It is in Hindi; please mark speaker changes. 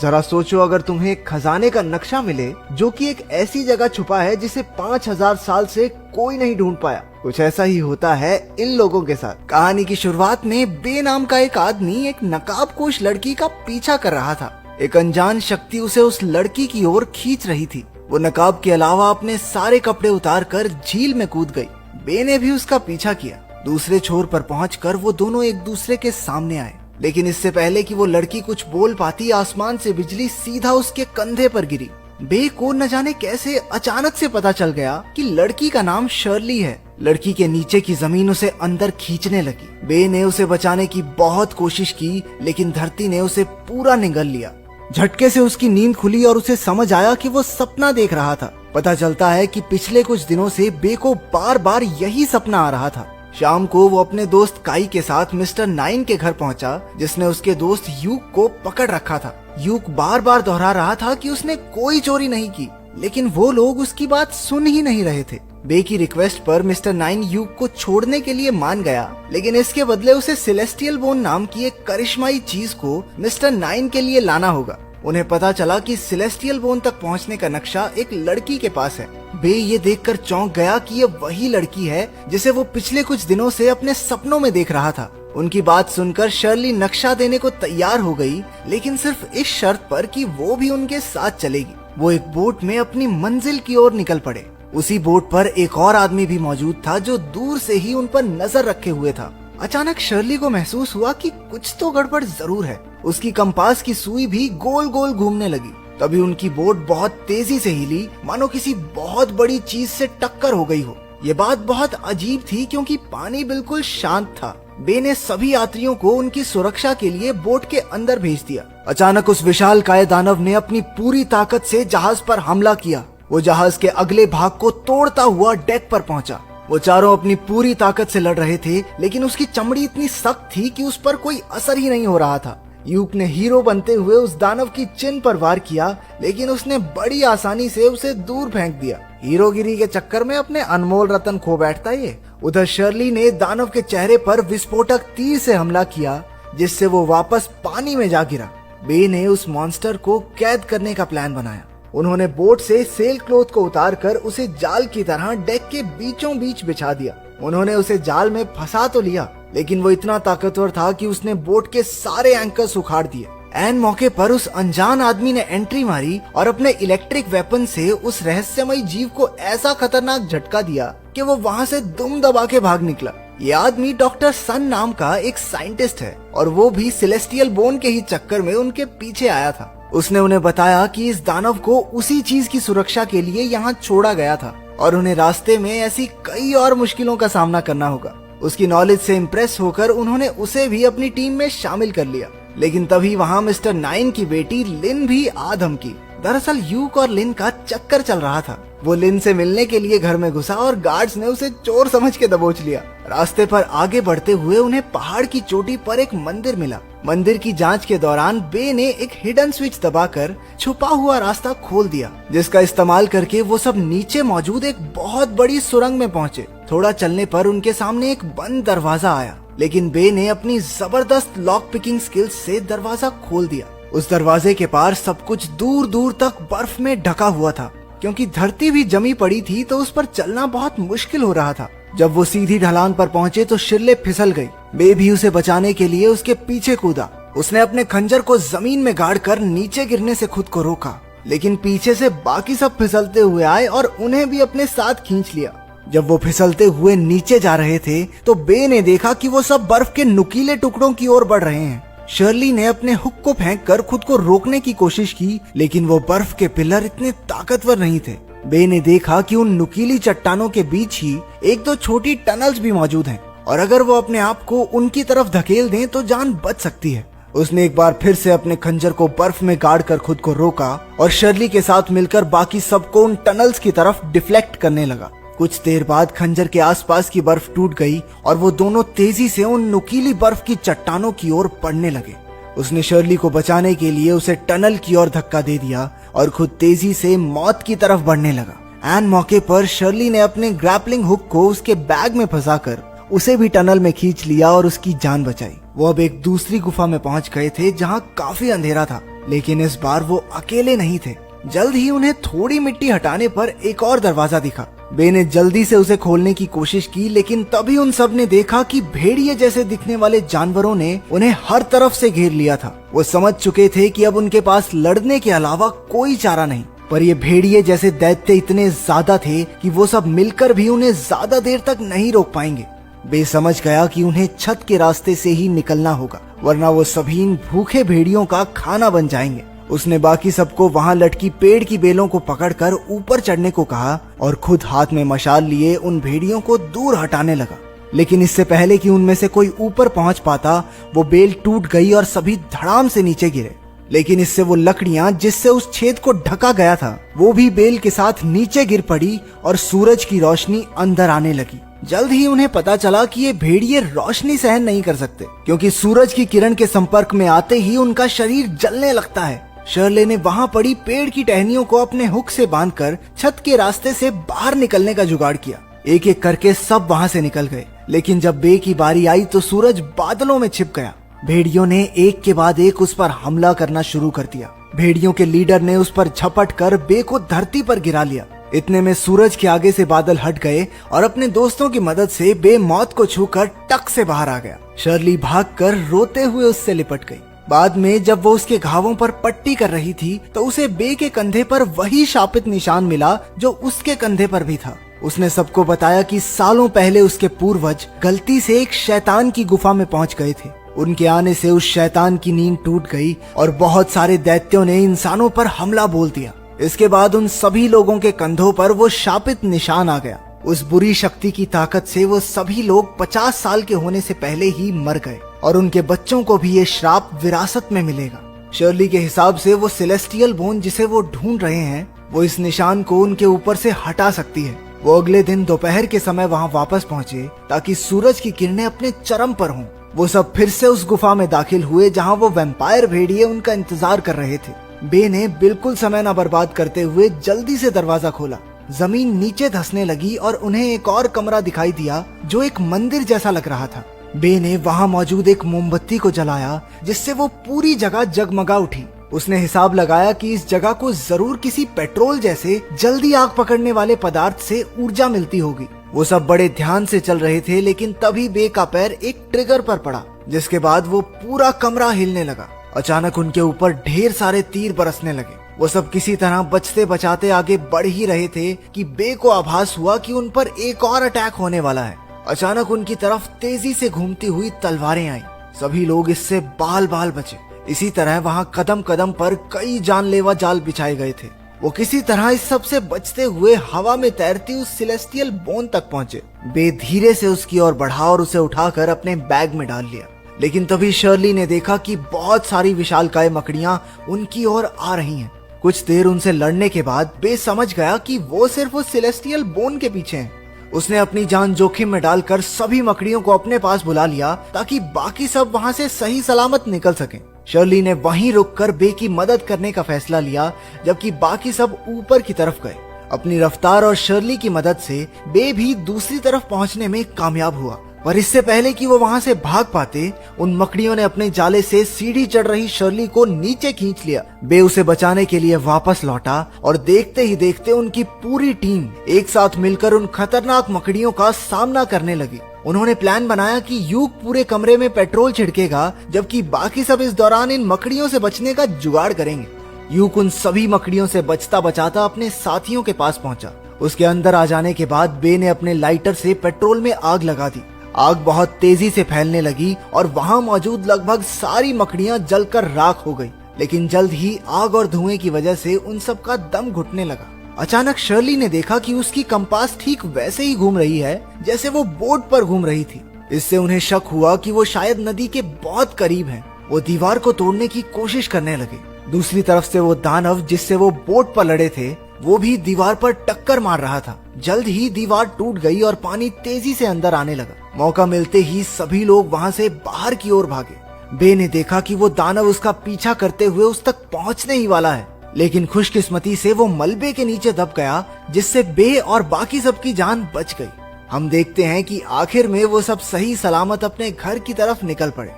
Speaker 1: जरा सोचो, अगर तुम्हें एक खजाने का नक्शा मिले जो कि एक ऐसी जगह छुपा है जिसे 5000 साल से कोई नहीं ढूंढ पाया। कुछ ऐसा ही होता है इन लोगों के साथ। कहानी की शुरुआत में बे नाम का एक आदमी एक नकाबपोश लड़की का पीछा कर रहा था। एक अनजान शक्ति उसे उस लड़की की ओर खींच रही थी। वो नकाब के अलावा अपने सारे कपड़े उतार कर झील में कूद गई। बे ने भी उसका पीछा किया। दूसरे छोर पर पहुंचकर वो दोनों एक दूसरे के सामने आए, लेकिन इससे पहले कि वो लड़की कुछ बोल पाती, आसमान से बिजली सीधा उसके कंधे पर गिरी। बे को न जाने कैसे अचानक से पता चल गया कि लड़की का नाम शर्ली है। लड़की के नीचे की जमीन उसे अंदर खींचने लगी। बे ने उसे बचाने की बहुत कोशिश की, लेकिन धरती ने उसे पूरा निगल लिया। झटके से उसकी नींद खुली और उसे समझ आया कि वो सपना देख रहा था। पता चलता है कि पिछले कुछ दिनों से बे को बार बार यही सपना आ रहा था। शाम को वो अपने दोस्त काई के साथ मिस्टर नाइन के घर पहुंचा, जिसने उसके दोस्त यूक को पकड़ रखा था। यूक बार बार दोहरा रहा था कि उसने कोई चोरी नहीं की, लेकिन वो लोग उसकी बात सुन ही नहीं रहे थे। बे की रिक्वेस्ट पर मिस्टर नाइन यूक को छोड़ने के लिए मान गया, लेकिन इसके बदले उसे सेलेस्टियल बोन नाम की एक करिश्माई चीज को मिस्टर नाइन के लिए लाना होगा। उन्हें पता चला कि सेलेस्टियल बोन तक पहुंचने का नक्शा एक लड़की के पास है। बे ये देखकर चौंक गया कि ये वही लड़की है जिसे वो पिछले कुछ दिनों से अपने सपनों में देख रहा था। उनकी बात सुनकर शर्ली नक्शा देने को तैयार हो गई, लेकिन सिर्फ इस शर्त पर कि वो भी उनके साथ चलेगी। वो एक बोट में अपनी मंजिल की ओर निकल पड़े। उसी बोट पर एक और आदमी भी मौजूद था जो दूर से ही उन पर नजर रखे हुए था। अचानक शर्ली को महसूस हुआ कि कुछ तो गड़बड़ जरूर है। उसकी कंपास की सुई भी गोल गोल घूमने लगी। तभी उनकी बोट बहुत तेजी से हिली, मानो किसी बहुत बड़ी चीज से टक्कर हो गई हो। ये बात बहुत अजीब थी क्योंकि पानी बिल्कुल शांत था। बे ने सभी यात्रियों को उनकी सुरक्षा के लिए बोट के अंदर भेज दिया। अचानक उस विशालकाय दानव ने अपनी पूरी ताकत से जहाज पर हमला किया। वो जहाज के अगले भाग को तोड़ता हुआ डेक पर पहुंचा। वो चारों अपनी पूरी ताकत से लड़ रहे थे, लेकिन उसकी चमड़ी इतनी सख्त थी कि उस पर कोई असर ही नहीं हो रहा था। यूक ने हीरो बनते हुए उस दानव की चिन पर वार किया, लेकिन उसने बड़ी आसानी से उसे दूर फेंक दिया। हीरोगिरी के चक्कर में अपने अनमोल रतन खो बैठता ये। उधर शर्ली ने दानव के चेहरे पर विस्फोटक तीर से हमला किया, जिससे वो वापस पानी में जा गिरा। बे ने उस मॉन्स्टर को कैद करने का प्लान बनाया। उन्होंने बोट से सेल क्लॉथ को उतारकर उसे जाल की तरह डेक के बीचों बीच बिछा दिया। उन्होंने उसे जाल में फंसा तो लिया, लेकिन वो इतना ताकतवर था कि उसने बोट के सारे एंकर्स उखाड़ दिए। ऐन मौके पर उस अनजान आदमी ने एंट्री मारी और अपने इलेक्ट्रिक वेपन से उस रहस्यमयी जीव को ऐसा खतरनाक झटका दिया कि वो वहाँ से दुम दबा के भाग निकला। ये आदमी डॉक्टर सन नाम का एक साइंटिस्ट है और वो भी सेलेस्टियल बोन के ही चक्कर में उनके पीछे आया था। उसने उन्हें बताया कि इस दानव को उसी चीज की सुरक्षा के लिए यहाँ छोड़ा गया था और उन्हें रास्ते में ऐसी कई और मुश्किलों का सामना करना होगा। उसकी नॉलेज से इम्प्रेस होकर उन्होंने उसे भी अपनी टीम में शामिल कर लिया। लेकिन तभी वहाँ मिस्टर नाइन की बेटी लिन भी आ धमकी। दरअसल यूक और लिन का चक्कर चल रहा था। वो लिन से मिलने के लिए घर में घुसा और गार्ड्स ने उसे चोर समझ के दबोच लिया। रास्ते पर आगे बढ़ते हुए उन्हें पहाड़ की चोटी पर एक मंदिर मिला। मंदिर की जांच के दौरान बे ने एक हिडन स्विच दबाकर छुपा हुआ रास्ता खोल दिया, जिसका इस्तेमाल करके वो सब नीचे मौजूद एक बहुत बड़ी सुरंग में पहुंचे। थोड़ा चलने पर उनके सामने एक बंद दरवाजा आया, लेकिन बे ने अपनी जबरदस्त लॉक पिकिंग स्किल्स से दरवाजा खोल दिया। उस दरवाजे के पार सब कुछ दूर दूर तक बर्फ में ढका हुआ था। क्योंकि धरती भी जमी पड़ी थी तो उस पर चलना बहुत मुश्किल हो रहा था। जब वो सीधी ढलान पर पहुंचे तो शिर्ले फिसल गई। बे भी उसे बचाने के लिए उसके पीछे कूदा। उसने अपने खंजर को जमीन में गाड़कर नीचे गिरने से खुद को रोका, लेकिन पीछे से बाकी सब फिसलते हुए आए और उन्हें भी अपने साथ खींच लिया। जब वो फिसलते हुए नीचे जा रहे थे तो बे ने देखा कि वो सब बर्फ के नुकीले टुकड़ों की ओर बढ़ रहे हैं। शर्ली ने अपने हुक को फेंककर खुद को रोकने की कोशिश की, लेकिन वो बर्फ के पिलर इतने ताकतवर नहीं थे। बे ने देखा कि उन नुकीली चट्टानों के बीच ही एक दो छोटी टनल्स भी मौजूद हैं और अगर वो अपने आप को उनकी तरफ धकेल दें तो जान बच सकती है। उसने एक बार फिर से अपने खंजर को बर्फ में गाड़कर खुद को रोका और शर्ली के साथ मिलकर बाकी सबको उन टनल्स की तरफ डिफ्लेक्ट करने लगा। कुछ देर बाद खंजर के आसपास की बर्फ टूट गई और वो दोनों तेजी से उन नुकीली बर्फ की चट्टानों की ओर बढ़ने लगे। उसने शर्ली को बचाने के लिए उसे टनल की ओर धक्का दे दिया और खुद तेजी से मौत की तरफ बढ़ने लगा। ऐन मौके पर शर्ली ने अपने ग्रैपलिंग हुक को उसके बैग में फंसाकर उसे भी टनल में खींच लिया और उसकी जान बचाई। वो अब एक दूसरी गुफा में पहुंच गए थे जहां काफी अंधेरा था। लेकिन इस बार वो अकेले नहीं थे। जल्द ही उन्हें थोड़ी मिट्टी हटाने पर एक और दरवाजा दिखा। बे ने जल्दी से उसे खोलने की कोशिश की, लेकिन तभी उन सब ने देखा कि भेड़िए जैसे दिखने वाले जानवरों ने उन्हें हर तरफ से घेर लिया था। वो समझ चुके थे कि अब उनके पास लड़ने के अलावा कोई चारा नहीं। पर ये भेड़िए जैसे दैत्य इतने ज्यादा थे कि वो सब मिलकर भी उन्हें ज्यादा देर तक नहीं रोक पाएंगे। बे समझ गया कि उन्हें छत के रास्ते से ही निकलना होगा, वरना वो सभी इन भूखे भेड़ियों का खाना बन जाएंगे। उसने बाकी सबको वहां लटकी पेड़ की बेलों को पकड़कर ऊपर चढ़ने को कहा और खुद हाथ में मशाल लिए उन भेड़ियों को दूर हटाने लगा। लेकिन इससे पहले कि उनमें से कोई ऊपर पहुंच पाता, वो बेल टूट गई और सभी धड़ाम से नीचे गिरे। लेकिन इससे वो लकड़ियां जिससे उस छेद को ढका गया था, वो भी बेल के साथ नीचे गिर पड़ी और सूरज की रोशनी अंदर आने लगी। जल्द ही उन्हें पता चला कि ये भेड़िए रोशनी सहन नहीं कर सकते, क्योंकि सूरज की किरण के संपर्क में आते ही उनका शरीर जलने लगता है। शर्ले ने वहां पड़ी पेड़ की टहनियों को अपने हुक से बांधकर छत के रास्ते से बाहर निकलने का जुगाड़ किया। एक एक करके सब वहां से निकल गए, लेकिन जब बे की बारी आई तो सूरज बादलों में छिप गया। भेड़ियों ने एक के बाद एक उस पर हमला करना शुरू कर दिया। भेड़ियों के लीडर ने उस पर झपट कर बे को धरती पर गिरा लिया। इतने में सूरज के आगे से बादल हट गए और अपने दोस्तों की मदद से बे मौत को छूकर टक से बाहर आ गया। शर्ली भागकर रोते हुए उससे लिपट गई। बाद में जब वो उसके घावों पर पट्टी कर रही थी तो उसे बे के कंधे पर वही शापित निशान मिला जो उसके कंधे पर भी था। उसने सबको बताया कि सालों पहले उसके पूर्वज गलती से एक शैतान की गुफा में पहुंच गए थे। उनके आने से उस शैतान की नींद टूट गई और बहुत सारे दैत्यों ने इंसानों पर हमला बोल दिया। इसके बाद उन सभी लोगों के कंधों पर वो शापित निशान आ गया। उस बुरी शक्ति की ताकत से वो सभी लोग 50 साल के होने से पहले ही मर गए और उनके बच्चों को भी ये श्राप विरासत में मिलेगा। शर्ली के हिसाब से वो सेलेस्टियल बोन जिसे वो ढूंढ रहे हैं, वो इस निशान को उनके ऊपर से हटा सकती है। वो अगले दिन दोपहर के समय वहाँ वापस पहुँचे ताकि सूरज की किरणें अपने चरम पर हों। वो सब फिर से उस गुफा में दाखिल हुए जहाँ वो वैम्पायर भेड़िए उनका इंतजार कर रहे थे। बे ने बिल्कुल समय न बर्बाद करते हुए जल्दी से दरवाजा खोला। जमीन नीचे धंसने लगी और उन्हें एक और कमरा दिखाई दिया जो एक मंदिर जैसा लग रहा था। बे ने वहां मौजूद एक मोमबत्ती को जलाया जिससे वो पूरी जगह जगमगा उठी। उसने हिसाब लगाया कि इस जगह को जरूर किसी पेट्रोल जैसे जल्दी आग पकड़ने वाले पदार्थ से ऊर्जा मिलती होगी। वो सब बड़े ध्यान से चल रहे थे, लेकिन तभी बे का पैर एक ट्रिगर पर पड़ा, जिसके बाद वो पूरा कमरा हिलने लगा। अचानक उनके ऊपर ढेर सारे तीर बरसने लगे। वो सब किसी तरह बचते बचाते आगे बढ़ ही रहे थे कि बे को आभास हुआ कि उन पर एक और अटैक होने वाला है। अचानक उनकी तरफ तेजी से घूमती हुई तलवारें आईं। सभी लोग इससे बाल बाल बचे। इसी तरह वहां कदम कदम पर कई जानलेवा जाल बिछाए गए थे। वो किसी तरह इस सब से बचते हुए हवा में तैरती उस सेलेस्टियल बोन तक पहुंचे। बे धीरे से उसकी ओर बढ़ा और उसे उठाकर अपने बैग में डाल लिया। लेकिन तभी शर्ली ने देखा कि बहुत सारी विशालकाय मकड़ियां उनकी ओर आ रही हैं। कुछ देर उनसे लड़ने के बाद बे समझ गया कि वो सिर्फ उस सेलेस्टियल बोन के पीछे हैं। उसने अपनी जान जोखिम में डालकर सभी मकड़ियों को अपने पास बुला लिया ताकि बाकी सब वहां से सही सलामत निकल सकें। शर्ली ने वहीं रुककर बे की मदद करने का फैसला लिया, जबकि बाकी सब ऊपर की तरफ गए। अपनी रफ्तार और शर्ली की मदद से बे भी दूसरी तरफ पहुंचने में कामयाब हुआ। पर इससे पहले कि वो वहां से भाग पाते, उन मकड़ियों ने अपने जाले से सीढ़ी चढ़ रही शर्ली को नीचे खींच लिया। बे उसे बचाने के लिए वापस लौटा और देखते ही देखते उनकी पूरी टीम एक साथ मिलकर उन खतरनाक मकड़ियों का सामना करने लगी। उन्होंने प्लान बनाया कि यूक पूरे कमरे में पेट्रोल छिड़केगा, जबकि बाकी सब इस दौरान इन मकड़ियों से बचने का जुगाड़ करेंगे। यूक उन सभी मकड़ियों से बचता बचाता अपने साथियों के पास पहुंचा। उसके अंदर आ जाने के बाद बे ने अपने लाइटर से पेट्रोल में आग लगा दी। आग बहुत तेजी से फैलने लगी और वहां मौजूद लगभग सारी मकड़ियां जलकर राख हो गई। लेकिन जल्द ही आग और धुएं की वजह से उन सब का दम घुटने लगा। अचानक शर्ली ने देखा कि उसकी कंपास ठीक वैसे ही घूम रही है जैसे वो बोट पर घूम रही थी। इससे उन्हें शक हुआ कि वो शायद नदी के बहुत करीब हैं। वो दीवार को तोड़ने की कोशिश करने लगे। दूसरी तरफ से वो दानव जिससे वो बोट पर लड़े थे, वो भी दीवार पर टक्कर मार रहा था। जल्द ही दीवार टूट गई और पानी तेजी से अंदर आने लगा। मौका मिलते ही सभी लोग वहां से बाहर की ओर भागे। बे ने देखा कि वो दानव उसका पीछा करते हुए उस तक पहुंचने ही वाला है, लेकिन खुशकिस्मती से वो मलबे के नीचे दब गया, जिससे बे और बाकी सबकी जान बच गई। हम देखते हैं कि आखिर में वो सब सही सलामत अपने घर की तरफ निकल पड़े।